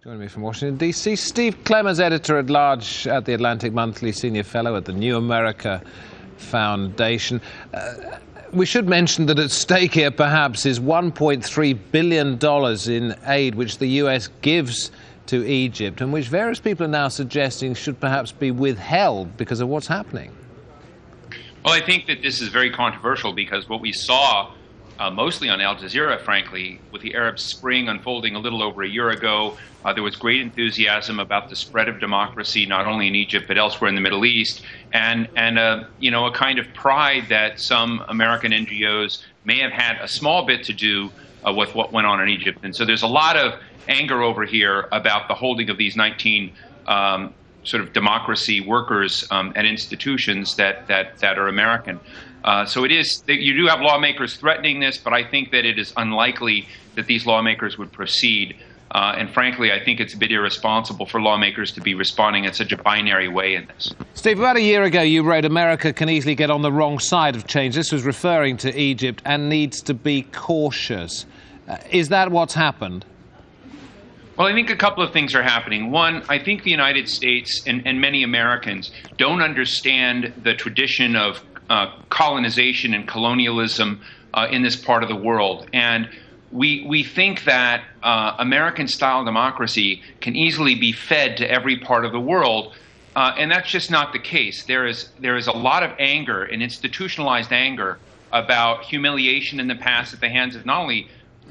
Joining me from Washington, D.C., Steve Clemons, editor-at-large at The Atlantic Monthly, senior fellow at the New America Foundation. We should mention that at stake here, perhaps, is $1.3 billion in aid which the U.S. gives to Egypt, and which various people are now suggesting should perhaps be withheld because of what's happening. Well, I think that this is very controversial because what we saw mostly on Al Jazeera, frankly, with the Arab Spring unfolding a little over a year ago, there was great enthusiasm about the spread of democracy, not only in Egypt but elsewhere in the Middle East, and a kind of pride that some American NGOs may have had a small bit to do with what went on in Egypt. And so there's a lot of anger over here about the holding of these 19 sort of democracy workers at institutions that are American. So it is, you do have lawmakers threatening this, but I think that it is unlikely that these lawmakers would proceed. And frankly, I think it's a bit irresponsible for lawmakers to be responding in such a binary way in this. Steve, about a year ago you wrote, America can easily get on the wrong side of change. This was referring to Egypt and needs to be cautious. Is that what's happened? Well, I think a couple of things are happening. One, I think the United States and many Americans don't understand the tradition of colonization and colonialism in this part of the world. And we think that American-style democracy can easily be fed to every part of the world, and that's just not the case. There is a lot of anger and institutionalized anger about humiliation in the past at the hands of not only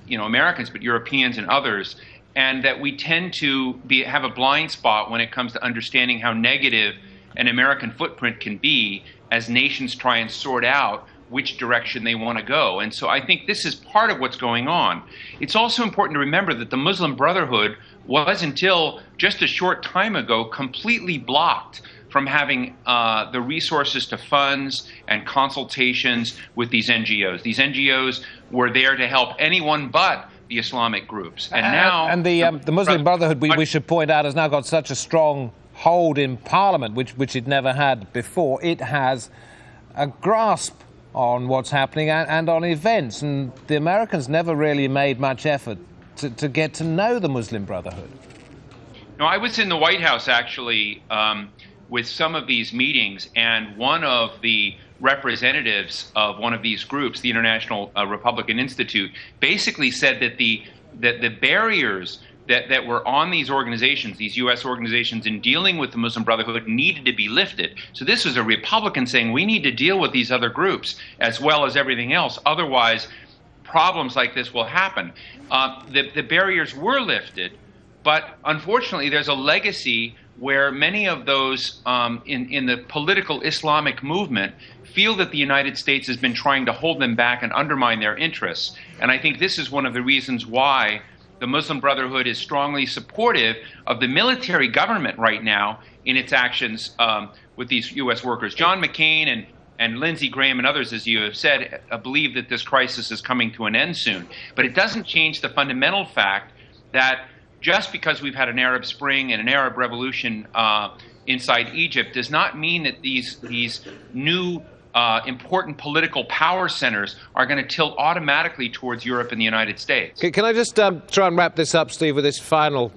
Americans but Europeans and others, and that we tend to have a blind spot when it comes to understanding how negative an American footprint can be as nations try and sort out which direction they want to go. And so I think this is part of what's going on. It's also important to remember that the Muslim Brotherhood was, until just a short time ago, completely blocked from having the resources to funds and consultations with these NGOs. These NGOs were there to help anyone but the Islamic groups. And now... And the Muslim Brotherhood, we should point out, has now got such a strong hold in Parliament, which it never had before. It has a grasp on what's happening and on events, and the Americans never really made much effort to get to know the Muslim Brotherhood. No, I was in the White House, actually, with some of these meetings, and one of the representatives of one of these groups, the International Republican Institute, basically said that the barriers that were on these organizations, these U.S. organizations, in dealing with the Muslim Brotherhood needed to be lifted. So this was a Republican saying, we need to deal with these other groups as well as everything else. Otherwise, problems like this will happen. The barriers were lifted, but unfortunately, there's a legacy where many of those in the political Islamic movement feel that the United States has been trying to hold them back and undermine their interests. And I think this is one of the reasons why the Muslim Brotherhood is strongly supportive of the military government right now in its actions with these U.S. workers. John McCain and Lindsey Graham and others, as you have said, believe that this crisis is coming to an end soon. But it doesn't change the fundamental fact that just because we've had an Arab Spring and an Arab Revolution inside Egypt does not mean that these new important political power centers are going to tilt automatically towards Europe and the United States. Can I just try and wrap this up, Steve, with this final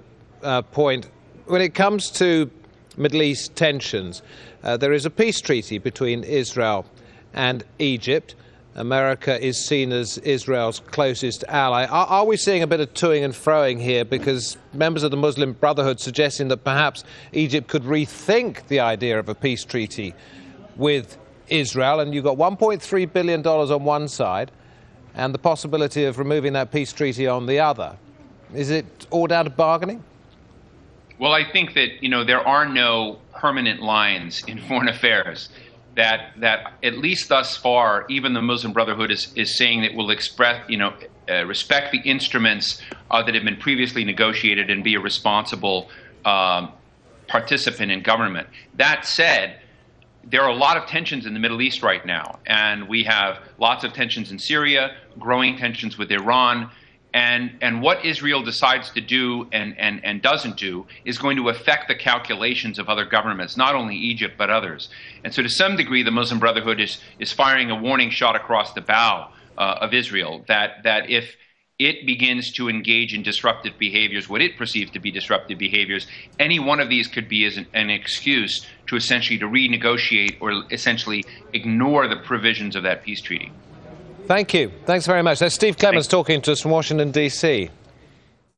point? When it comes to Middle East tensions, there is a peace treaty between Israel and Egypt. America is seen as Israel's closest ally. Are we seeing a bit of toing and froing here? Because members of the Muslim Brotherhood suggesting that perhaps Egypt could rethink the idea of a peace treaty with Israel, and you've got $1.3 billion on one side and the possibility of removing that peace treaty on the other. Is it all down to bargaining? Well, I think that, there are no permanent lines in foreign affairs. That at least thus far, even the Muslim Brotherhood is saying that will respect the instruments that have been previously negotiated and be a responsible participant in government. That said, there are a lot of tensions in the Middle East right now, and we have lots of tensions in Syria, growing tensions with Iran, and what Israel decides to do and doesn't do is going to affect the calculations of other governments, not only Egypt but others. And so to some degree, the Muslim Brotherhood is firing a warning shot across the bow of Israel that it begins to engage in disruptive behaviors, what it perceives to be disruptive behaviors, any one of these could be as an excuse to essentially to renegotiate or essentially ignore the provisions of that peace treaty. Thank you. Thanks very much. That's Steve Clemons talking to us from Washington, D.C.